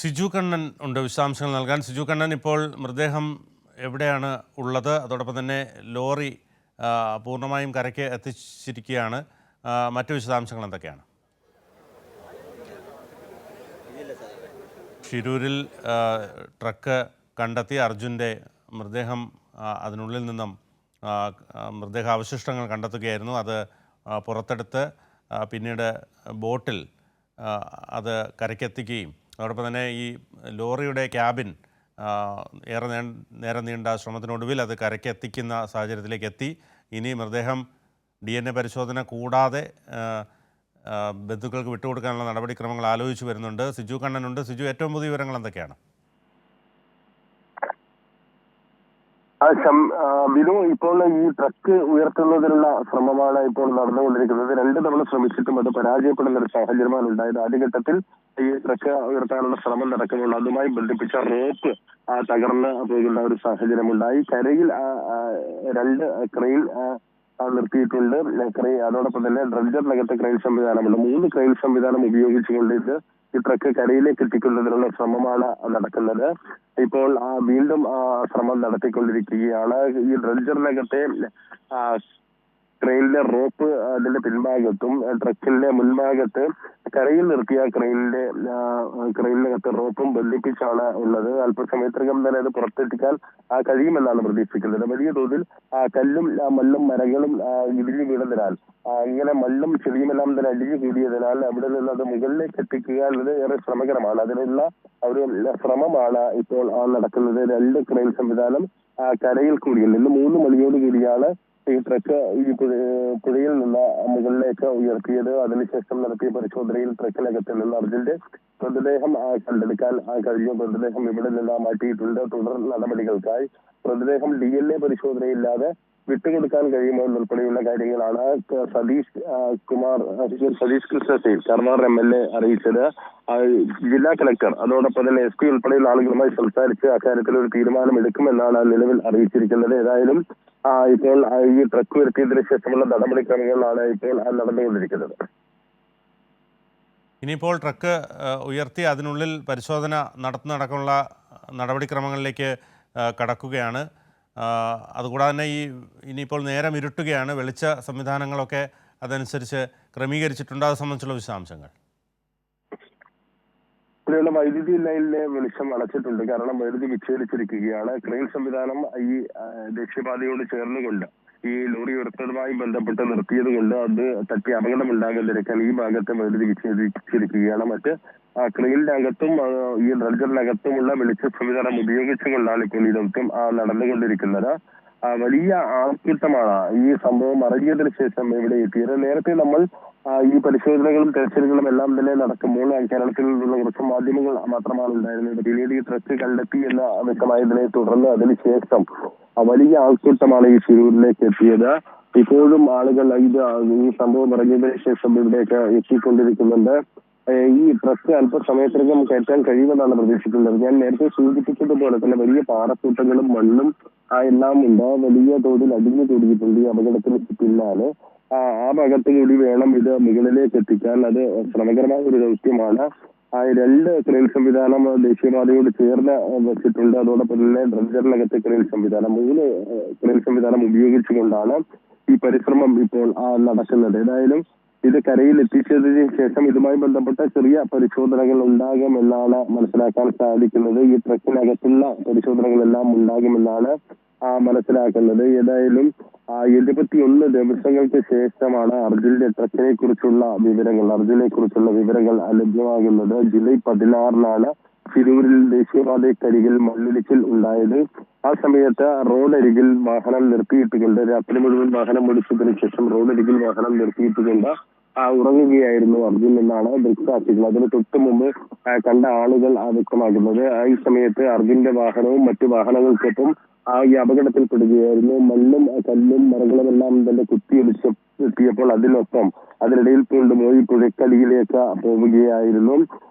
സിജു കണ്ണൻ ഉണ്ട് വിശദാംശങ്ങൾ നൽകാൻ. സിജു കണ്ണൻ, ഇപ്പോൾ മൃതദേഹം എവിടെയാണ് ഉള്ളത്? അതോടൊപ്പം തന്നെ ലോറി പൂർണ്ണമായും കരയ്ക്ക് എത്തിച്ചിരിക്കുകയാണ്. മറ്റു വിശദാംശങ്ങൾ എന്തൊക്കെയാണ്? ഷിരൂരിൽ ട്രക്ക് കണ്ടെത്തി അർജുൻ്റെ മൃതദേഹം അതിനുള്ളിൽ നിന്നും മൃതദേഹാവശിഷ്ടങ്ങൾ കണ്ടെത്തുകയായിരുന്നു. അത് പുറത്തെടുത്ത് പിന്നീട് ബോട്ടിൽ അത് കരയ്ക്കെത്തിക്കുകയും അതോടൊപ്പം തന്നെ ഈ ലോറിയുടെ ക്യാബിൻ നേരെ നീണ്ട ശ്രമത്തിനൊടുവിൽ അത് കരയ്ക്കെത്തിക്കുന്ന സാഹചര്യത്തിലേക്ക് എത്തി. ഇനി മൃതദേഹം DNA പരിശോധന കൂടാതെ ബന്ധുക്കൾക്ക് വിട്ടുകൊടുക്കാനുള്ള നടപടിക്രമങ്ങൾ ആലോചിച്ചു വരുന്നുണ്ട്. സിജു കണ്ണനുണ്ട്. സിജു, ഏറ്റവും പുതിയ വിവരങ്ങൾ എന്തൊക്കെയാണ്? ബിനു, ഇപ്പോൾ ഈ ട്രക്ക് ഉയർത്തുന്നതിനുള്ള ശ്രമമാണ് ഇപ്പോൾ നടന്നുകൊണ്ടിരിക്കുന്നത്. 2 തവണ ശ്രമിച്ചിട്ടും അത് പരാജയപ്പെടുന്ന ഒരു സാഹചര്യമാണ് ഉണ്ടായത്. ആദ്യഘട്ടത്തിൽ ഈ ട്രക്ക് ഉയർത്താനുള്ള ശ്രമം നടക്കുമ്പോൾ അതുമായി ബന്ധിപ്പിച്ച റോപ്പ് തകർന്ന് പോകുന്ന ഒരു സാഹചര്യം ഉണ്ടായി. കരയിൽ 2 ക്രെയിൻ നിർത്തിയിട്ടുണ്ട്. അതോടൊപ്പം തന്നെ ഡ്രഡ്ജറിനകത്ത് ക്രെയിൻ സംവിധാനമുണ്ട്. 3 ക്രെയിൻ സംവിധാനം ഉപയോഗിച്ചുകൊണ്ട് ഈ ട്രക്ക് കരയിലേക്ക് എത്തിക്കുന്നതിനുള്ള ശ്രമമാണ് നടക്കുന്നത്. ഇപ്പോൾ വീണ്ടും ശ്രമം നടത്തിക്കൊണ്ടിരിക്കുകയാണ്. ഈ ഡ്രഡ്ജറിനകത്തെ ക്രെയിനിലെ റോപ്പ് അതിന്റെ പിൻഭാഗത്തും ട്രക്കിന്റെ മുൻഭാഗത്ത് കരയിൽ നിർത്തിയ ക്രെയിനിനകത്ത് റോപ്പും ബന്ധിപ്പിച്ചാണ് ഉള്ളത്. അല്പസമയത്തിനകം തന്നെ അത് പുറത്തെത്തിക്കാൻ കഴിയുമെന്നാണ് പ്രതീക്ഷിക്കുന്നത്. വലിയ തോതിൽ കല്ലും മണ്ണും മരങ്ങളും ഇടിഞ്ഞു വീണതിനാൽ ഇങ്ങനെ മണ്ണും ചെടിയുമെല്ലാം തന്നെ അടിഞ്ഞു കൂടിയതിനാൽ അവിടെ നിന്ന് അത് മുകളിലേക്ക് എത്തിക്കുക എന്നത് ഏറെ ശ്രമകരമാണ്. അതിനുള്ള ഒരു ശ്രമമാണ് ഇപ്പോൾ നടക്കുന്നത്. 2 ക്രെയിൻ സംവിധാനം കരയിൽ കൂടിയുണ്ട്. ഇന്ന് 3 മണിയോട് കൂടിയാണ് ഈ ട്രക്ക് ഈ പുഴയിൽ നിന്ന് മുകളിലേക്ക് ഉയർത്തിയത്. അതിനുശേഷം നടത്തിയ പരിശോധനയിൽ ട്രക്കിനകത്ത് നിന്ന് അർജുന്റെ മൃതദേഹം കണ്ടെടുക്കാൻ കഴിഞ്ഞു. മൃതദേഹം ഇവിടെ നിന്ന് മാറ്റിയിട്ടുണ്ട്. തുടർ നടപടികൾക്കായി മൃതദേഹം DNA പരിശോധനയില്ലാതെ വിട്ടുകൊടുക്കാൻ കഴിയുമോ എന്നുൾപ്പെടെയുള്ള കാര്യങ്ങളാണ് സതീഷ് കൃഷ്ണ കർണാർ MLA അറിയിച്ചത്. ജില്ലാ കളക്ടർ അതോടൊപ്പം തന്നെ SP ഉൾപ്പെടെയുള്ള ആളുകളുമായി സംസാരിച്ച് അക്കാര്യത്തിൽ ഒരു തീരുമാനം എടുക്കുമെന്നാണ് നിലവിൽ അറിയിച്ചിരിക്കുന്നത്. ഏതായാലും ഇപ്പോൾ ഈ ട്രക്ക് ഉയർത്തിയതിനു ശേഷമുള്ള നടപടിക്രമങ്ങളാണ് ഇപ്പോൾ നടന്നുകൊണ്ടിരിക്കുന്നത്. ഇനിയിപ്പോൾ ട്രക്ക് ഉയർത്തി അതിനുള്ളിൽ പരിശോധന നടത്തുന്നതടക്കമുള്ള നടപടിക്രമങ്ങളിലേക്ക് കടക്കുകയാണ്. അതുകൂടാതെ തന്നെ ഇനിയിപ്പോൾ നേരം ഇരുട്ടുകയാണ്. വെളിച്ച സംവിധാനങ്ങളൊക്കെ അതനുസരിച്ച് ക്രമീകരിച്ചിട്ടുണ്ട്. അത് സംബന്ധിച്ചുള്ള വിശദാംശങ്ങൾ. ഇവിടെയുള്ള വൈദ്യുതി ലൈനിലെ വെളിച്ചം അടച്ചിട്ടുണ്ട്. കാരണം വൈദ്യുതി വിച്ഛേദിച്ചിരിക്കുകയാണ്. ക്രെയിൻ സംവിധാനം ഈ ദേശീയപാതയോട് ചേർന്നുകൊണ്ട് ഈ ലോറി ഉയർത്തതുമായി ബന്ധപ്പെട്ട് നിർത്തിയത് കൊണ്ട് അത് തട്ടി അപകടം ഉണ്ടാകാതിരിക്കാൻ ഈ ഭാഗത്തെ വൈദ്യുതി വിച്ഛേദിച്ചിരിക്കുകയാണ്. മറ്റ് ക്രെയിനിന്റെ അകത്തും ഈ ഡ്രഡ്ജറിനകത്തുമുള്ള വെളിച്ച സംവിധാനം ഉപയോഗിച്ചുകൊണ്ടാണ് ഇപ്പോൾ ഈ ദൗത്യം നടന്നുകൊണ്ടിരിക്കുന്നത്. വലിയ ആൾക്കൂട്ടമാണ് ഈ സംഭവം അറിഞ്ഞതിന് ശേഷം ഇവിടെ എത്തിയത്. നേരത്തെ നമ്മൾ ഈ പരിശോധനകളും തെരച്ചിലുകളും എല്ലാം തന്നെ നടക്കുമ്പോൾ കേരളത്തിൽ നിന്നുള്ള കുറച്ച് മാധ്യമങ്ങൾ മാത്രമാണ് ഉണ്ടായിരുന്നത്. പിന്നീട് ഈ ട്രക്ക് കണ്ടെത്തി എന്ന് വ്യക്തമായതിനെ തുടർന്ന് അതിനുശേഷം വലിയ ആൾക്കൂട്ടമാണ് ഈ ശിരൂരിലേക്ക് എത്തിയത്. ഇപ്പോഴും ആളുകൾ ഈ സംഭവം അറിഞ്ഞതിന് ശേഷം ഇവിടേക്ക് എത്തിക്കൊണ്ടിരിക്കുന്നുണ്ട്. ഈ ട്രക്ക് അല്പസമയത്തിനകം കയറ്റാൻ കഴിയുമെന്നാണ് പ്രതീക്ഷിക്കുന്നത്. ഞാൻ നേരത്തെ സൂചിപ്പിച്ചതുപോലെ തന്നെ വലിയ പാറക്കൂട്ടങ്ങളും മണ്ണും എല്ലാം ഉണ്ട്. വലിയ തോതിൽ അടിഞ്ഞു കൂടിയിട്ടുണ്ട് ഈ അപകടത്തിന് പിന്നാലെ. ആ ഭാഗത്ത് കൂടി വേണം ഇത് മുകളിലേക്ക് എത്തിക്കാൻ. അത് ശ്രമകരമായ ഒരു ദൗത്യമാണ്. 2 ക്രെയിൻ സംവിധാനം ദേശീയപാതയോട് ചേർന്ന് വെച്ചിട്ടുണ്ട്. അതോടൊപ്പം തന്നെ ഡ്രഡ്ജറിനകത്ത് ക്രെയിൻ സംവിധാനം 3 ക്രെയിൻ സംവിധാനം ഉപയോഗിച്ചുകൊണ്ടാണ് ഈ പരിശ്രമം ഇപ്പോൾ നടക്കുന്നത്. ഏതായാലും ഇത് കരയിൽ എത്തിച്ചതിന് ശേഷം ഇതുമായി ബന്ധപ്പെട്ട ചെറിയ പരിശോധനകൾ ഉണ്ടാകുമെന്നാണ് മനസ്സിലാക്കാൻ സാധിക്കുന്നത്. ഈ ട്രക്കിനകത്തുള്ള പരിശോധനകളെല്ലാം ഉണ്ടാകുമെന്നാണ് മനസ്സിലാക്കുന്നത്. ഏതായാലും 71 ദിവസങ്ങൾക്ക് ശേഷമാണ് അർജുന്റെ ട്രക്കിനെ കുറിച്ചുള്ള വിവരങ്ങൾ ലഭ്യമാകുന്നത്. ജൂലൈ 16-നാണ് ശിരൂരിൽ ദേശീയപാതയ്ക്കരികിൽ മണ്ണിടിച്ചിൽ ഉണ്ടായത്. ആ സമയത്ത് റോഡരികിൽ വാഹനം നിർത്തിയിട്ടുകൊണ്ട് രാത്രി മുഴുവൻ വാഹനം ഓടിച്ചതിനു ശേഷം റോഡരികിൽ വാഹനം നിർത്തിയിട്ടുകൊണ്ട് ഉറങ്ങുകയായിരുന്നു അർജുൻ എന്നാണ് ദൃക്സാക്ഷികൾ. അതിന് തൊട്ട് മുമ്പ് കണ്ട ആളുകൾ വ്യക്തമാക്കുന്നത്. ഈ സമയത്ത് അർജുന്റെ വാഹനവും മറ്റു വാഹനങ്ങൾക്കൊപ്പം ഈ അപകടത്തിൽപ്പെടുകയായിരുന്നു. മണ്ണും കല്ലും മരങ്ങളും എല്ലാം തന്നെ കുത്തിയൊലിച്ചെത്തിയപ്പോൾ അതിനിടയിൽ വീണ്ടും ഈ പുഴക്കടിയിലേക്ക് പോവുകയായിരുന്നു.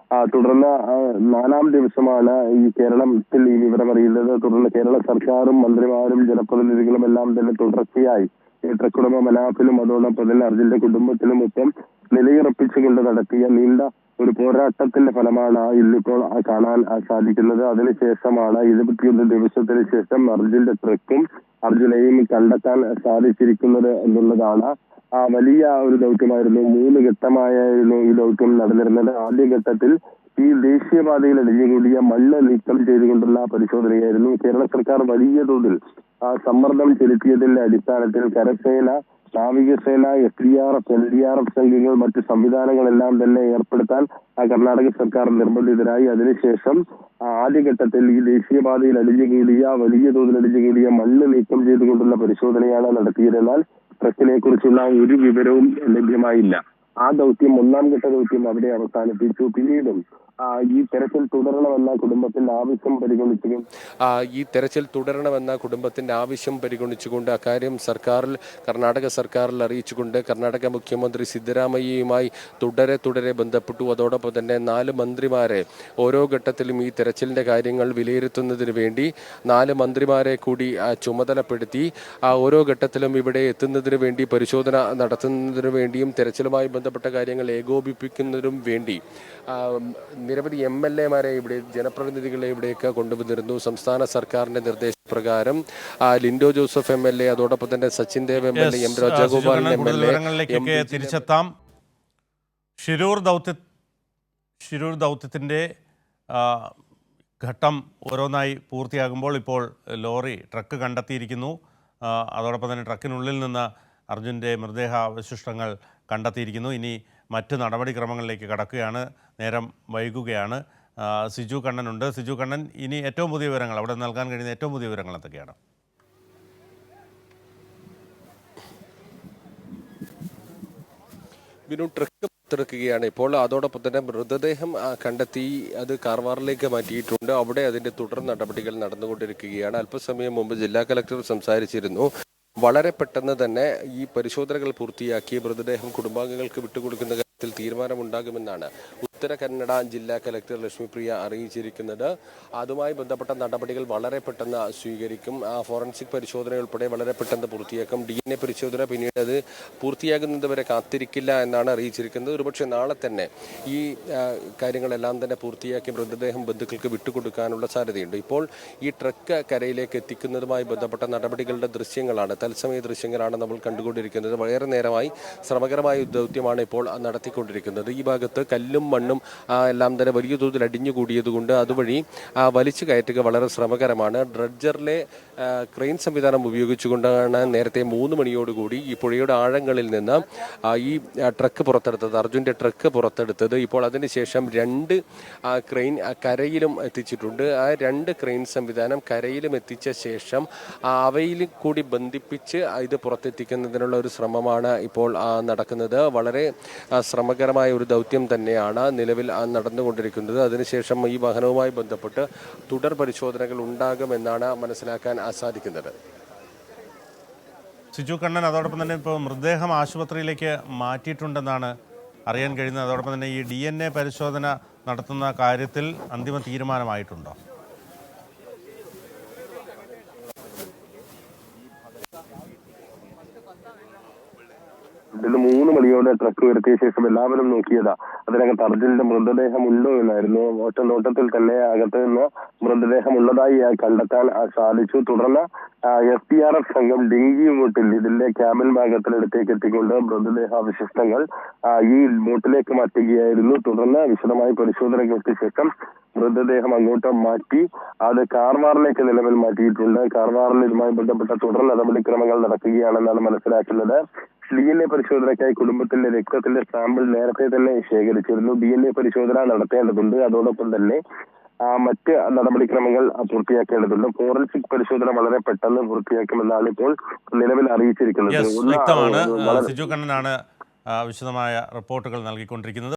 തുടർന്ന് 4-ാം ദിവസമാണ് ഈ കേരളത്തിൽ ഈ വിവരം അറിയുന്നത്. തുടർന്ന് കേരള സർക്കാരും മന്ത്രിമാരും ജനപ്രതിനിധികളും എല്ലാം തന്നെ തുടർച്ചയായി ട്രക്ക് ഉടമ മനാഫിലും അതോടൊപ്പം തന്നെ അർജുന്റെ കുടുംബത്തിലും ഒപ്പം നിലയുറപ്പിച്ചുകൊണ്ട് നടത്തിയ നീണ്ട ഒരു പോരാട്ടത്തിന്റെ ഫലമാണ് ഇന്നിപ്പോൾ കാണാൻ സാധിക്കുന്നത്. അതിനുശേഷമാണ് 21 ദിവസത്തിന് ശേഷം അർജുന്റെ ട്രക്കും അർജുനെയും കണ്ടെത്താൻ സാധിച്ചിരിക്കുന്നത് എന്നുള്ളതാണ്. വലിയ ഒരു ദൗത്യമായിരുന്നു. 3 ഘട്ടമായിരുന്നു ഈ ദൗത്യം നടന്നിരുന്നത്. ആദ്യഘട്ടത്തിൽ ഈ ദേശീയപാതയിൽ അടിഞ്ഞുകൂടിയ മണ്ണ് നീക്കം ചെയ്തുകൊണ്ടുള്ള പരിശോധനയായിരുന്നു. കേരള സർക്കാർ വലിയ തോതിൽ സമ്മർദ്ദം ചെലുത്തിയതിന്റെ അടിസ്ഥാനത്തിൽ കരസേന, നാവികസേന, SDRF, NDRF സംഘങ്ങൾ, മറ്റ് സംവിധാനങ്ങളെല്ലാം തന്നെ ഏർപ്പെടുത്താൻ കർണാടക സർക്കാർ നിർബന്ധിതരായി. അതിനുശേഷം ആദ്യഘട്ടത്തിൽ ഈ ദേശീയപാതയിൽ വലിയ തോതിൽ അടിഞ്ഞുകൂടിയ മണ്ണ് നീക്കം ചെയ്തുകൊണ്ടുള്ള പരിശോധനയാണ് നടത്തിയതെന്നാൽ ട്രക്കിനെ കുറിച്ചുള്ള ഒരു വിവരവും ലഭ്യമായില്ല. ആ ദൗത്യം, 1ാം ഘട്ട ദൗത്യം അവിടെ അവസാനിപ്പിച്ചു. പിന്നീടും ഈ തെരച്ചിൽ തുടരണമെന്ന കുടുംബത്തിന്റെ ആവശ്യം പരിഗണിച്ചുകൊണ്ട് അക്കാര്യം കർണാടക സർക്കാരിൽ അറിയിച്ചുകൊണ്ട് കർണാടക മുഖ്യമന്ത്രി സിദ്ധരാമയ്യയുമായി തുടരെ ബന്ധപ്പെട്ടു. അതോടൊപ്പം തന്നെ 4 മന്ത്രിമാരെ ഓരോ ഘട്ടത്തിലും ഈ തെരച്ചിലിന്റെ കാര്യങ്ങൾ വിലയിരുത്തുന്നതിന് വേണ്ടി 4 മന്ത്രിമാരെ കൂടി ചുമതലപ്പെടുത്തി ഓരോ ഘട്ടത്തിലും ഇവിടെ എത്തുന്നതിന് വേണ്ടി, പരിശോധന നടത്തുന്നതിനു വേണ്ടിയും തെരച്ചിലുമായി ബന്ധപ്പെട്ട കാര്യങ്ങൾ ഏകോപിപ്പിക്കുന്നതിനും വേണ്ടി നിരവധി MLA-മാരെ ഇവിടെ, ജനപ്രതിനിധികളെ ഇവിടേക്ക് കൊണ്ടുവന്നിരുന്നു. സംസ്ഥാന സർക്കാരിന്റെ നിർദ്ദേശപ്രകാരം ലിൻഡോ ജോസഫ് MLA, അതോടൊപ്പം തന്നെ Sachin Dev MLA, M Rajagopalan MLA തിരിച്ചെത്താം. ഷിരൂർ ദൗത്യത്തിന്റെ ഘട്ടം ഓരോന്നായി പൂർത്തിയാകുമ്പോൾ ഇപ്പോൾ ട്രക്ക് കണ്ടെത്തിയിരിക്കുന്നു. അതോടൊപ്പം തന്നെ ട്രക്കിനുള്ളിൽ നിന്ന് അർജുൻ്റെ മൃതദേഹാവശിഷ്ടങ്ങൾ കണ്ടെത്തിയിരിക്കുന്നു. ഇനി മറ്റ് നടപടിക്രമങ്ങളിലേക്ക് കടക്കുകയാണ്. നേരം വൈകുകയാണ്. സിജു കണ്ണനുണ്ട്. സിജു കണ്ണൻ, ഇനി ഏറ്റവും പുതിയ വിവരങ്ങൾ, അവിടെ നൽകാൻ കഴിയുന്ന ഏറ്റവും പുതിയ വിവരങ്ങൾ എന്തൊക്കെയാണ്? ട്രക്ക് പുറത്തെടുക്കുകയാണ് ഇപ്പോൾ. അതോടൊപ്പം തന്നെ മൃതദേഹം കണ്ടെത്തി അത് കാർവാറിലേക്ക് മാറ്റിയിട്ടുണ്ട്. അവിടെ അതിന്റെ തുടർ നടപടികൾ നടന്നുകൊണ്ടിരിക്കുകയാണ്. അല്പസമയം മുമ്പ് ജില്ലാ കലക്ടർ സംസാരിച്ചിരുന്നു. വളരെ പെട്ടെന്ന് തന്നെ ഈ പരിശോധനകൾ പൂർത്തിയാക്കി മൃതദേഹം കുടുംബാംഗങ്ങൾക്ക് വിട്ടുകൊടുക്കുന്ന കാര്യത്തിൽ തീരുമാനമുണ്ടാകുമെന്നാണ് ഉത്തര കന്നഡ ജില്ലാ കലക്ടർ ലക്ഷ്മിപ്രിയ അറിയിച്ചിരിക്കുന്നത്. അതുമായി ബന്ധപ്പെട്ട നടപടികൾ വളരെ പെട്ടെന്ന് സ്വീകരിക്കും. ഫോറൻസിക് പരിശോധന ഉൾപ്പെടെ വളരെ പെട്ടെന്ന് പൂർത്തിയാക്കും. DNA പരിശോധന പിന്നീട് അത് പൂർത്തിയാകുന്നത് വരെ കാത്തിരിക്കില്ല എന്നാണ് അറിയിച്ചിരിക്കുന്നത്. ഒരുപക്ഷെ നാളെ തന്നെ ഈ കാര്യങ്ങളെല്ലാം തന്നെ പൂർത്തിയാക്കി മൃതദേഹം ബന്ധുക്കൾക്ക് വിട്ടുകൊടുക്കാനുള്ള സാധ്യതയുണ്ട്. ഇപ്പോൾ ഈ ട്രക്ക് കരയിലേക്ക് എത്തിക്കുന്നതുമായി ബന്ധപ്പെട്ട നടപടികളുടെ ദൃശ്യങ്ങളാണ്, തത്സമയ ദൃശ്യങ്ങളാണ് നമ്മൾ കണ്ടുകൊണ്ടിരിക്കുന്നത്. വളരെ നേരമായി ശ്രമകരമായ ദൗത്യമാണ് ഇപ്പോൾ നടത്തിക്കൊണ്ടിരിക്കുന്നത്. ഈ ഭാഗത്ത് കല്ലും മണ്ണും എല്ലാം തന്നെ വലിയ തോതിൽ അടിഞ്ഞുകൂടിയതുകൊണ്ട് അതുവഴി വലിച്ചു കയറ്റുക വളരെ ശ്രമകരമാണ്. ഡ്രഡ്ജറിലെ ക്രെയിൻ സംവിധാനം ഉപയോഗിച്ചുകൊണ്ടാണ് നേരത്തെ 3 മണിയോടുകൂടി ഈ പുഴയുടെ ആഴങ്ങളിൽ നിന്ന് ഈ ട്രക്ക് പുറത്തെടുത്തത്, അർജുൻ്റെ ട്രക്ക് പുറത്തെടുത്തത്. ഇപ്പോൾ അതിനുശേഷം 2 ക്രെയിൻ കരയിലും എത്തിച്ചിട്ടുണ്ട്. ആ 2 ക്രെയിൻ സംവിധാനം കരയിലും എത്തിച്ച ശേഷം അവയിൽ കൂടി ബന്ധിപ്പിച്ച് ഇത് പുറത്തെത്തിക്കുന്നതിനുള്ള ഒരു ശ്രമമാണ് ഇപ്പോൾ നടക്കുന്നത്. വളരെ ശ്രമകരമായ ഒരു ദൗത്യം തന്നെയാണ് നിലവിൽ നടന്നുകൊണ്ടിരിക്കുന്നത്. അതിനുശേഷം ഈ വാഹനവുമായി ബന്ധപ്പെട്ട് തുടർ പരിശോധനകൾ ഉണ്ടാകുമെന്നാണ് മനസ്സിലാക്കാൻ സാധിക്കുന്നത്. സിജു കണ്ണൻ, അതോടൊപ്പം തന്നെ ഇപ്പോൾ മൃതദേഹം ആശുപത്രിയിലേക്ക് മാറ്റിയിട്ടുണ്ടെന്നാണ് അറിയാൻ കഴിയുന്നത്. അതോടൊപ്പം തന്നെ ഈ DNA പരിശോധന നടത്തുന്ന കാര്യത്തിൽ അന്തിമ തീരുമാനമായിട്ടുണ്ടോ? ഇത് 3 മണിയോടെ ട്രക്ക് വരുത്തിയ ശേഷം എല്ലാവരും നോക്കിയതാ അതിനകത്ത് അർജുന്റെ മൃതദേഹം ഉണ്ടോ എന്നായിരുന്നു. ഒറ്റ നോട്ടത്തിൽ തന്നെ അകത്ത് നിന്ന് മൃതദേഹം ഉള്ളതായി കണ്ടെത്താൻ സാധിച്ചു. തുടർന്ന് SDRF സംഘം ഡിങ്കി ബോട്ടിൽ ഇതിന്റെ ക്യാബിൻ ഭാഗത്തിനടുത്തേക്ക് എത്തിക്കൊണ്ട് മൃതദേഹാവശിഷ്ടങ്ങൾ ഈ ബോട്ടിലേക്ക് മാറ്റുകയായിരുന്നു. തുടർന്ന് വിശദമായി പരിശോധനകൾക്ക് ശേഷം മൃതദേഹം അങ്ങോട്ട് മാറ്റി അത് കാർവാറിലേക്ക് നിലവിൽ മാറ്റിയിട്ടുണ്ട്. കാർവാറിൽ ഇതുമായി ബന്ധപ്പെട്ട തുടർ നടപടിക്രമങ്ങൾ നടക്കുകയാണെന്നാണ് മനസ്സിലാക്കുന്നത്. DNA പരിശോധനയ്ക്കായി കുടുംബത്തിന്റെ രക്തത്തിന്റെ സാമ്പിൾ നേരത്തെ തന്നെ ശേഖരിച്ചിരുന്നു. DNA പരിശോധന നടത്തേണ്ടതുണ്ട്. അതോടൊപ്പം തന്നെ മറ്റ് നടപടിക്രമങ്ങൾ പൂർത്തിയാക്കേണ്ടതുണ്ട്. ഫോറൻസിക് പരിശോധന വളരെ പെട്ടെന്ന് പൂർത്തിയാക്കുമെന്നാണ് ഇപ്പോൾ നിലവിൽ അറിയിച്ചിരിക്കുന്നത്. സിജു കണ്ണനാണ് വിശദമായ റിപ്പോർട്ടുകൾ നൽകിക്കൊണ്ടിരിക്കുന്നത്.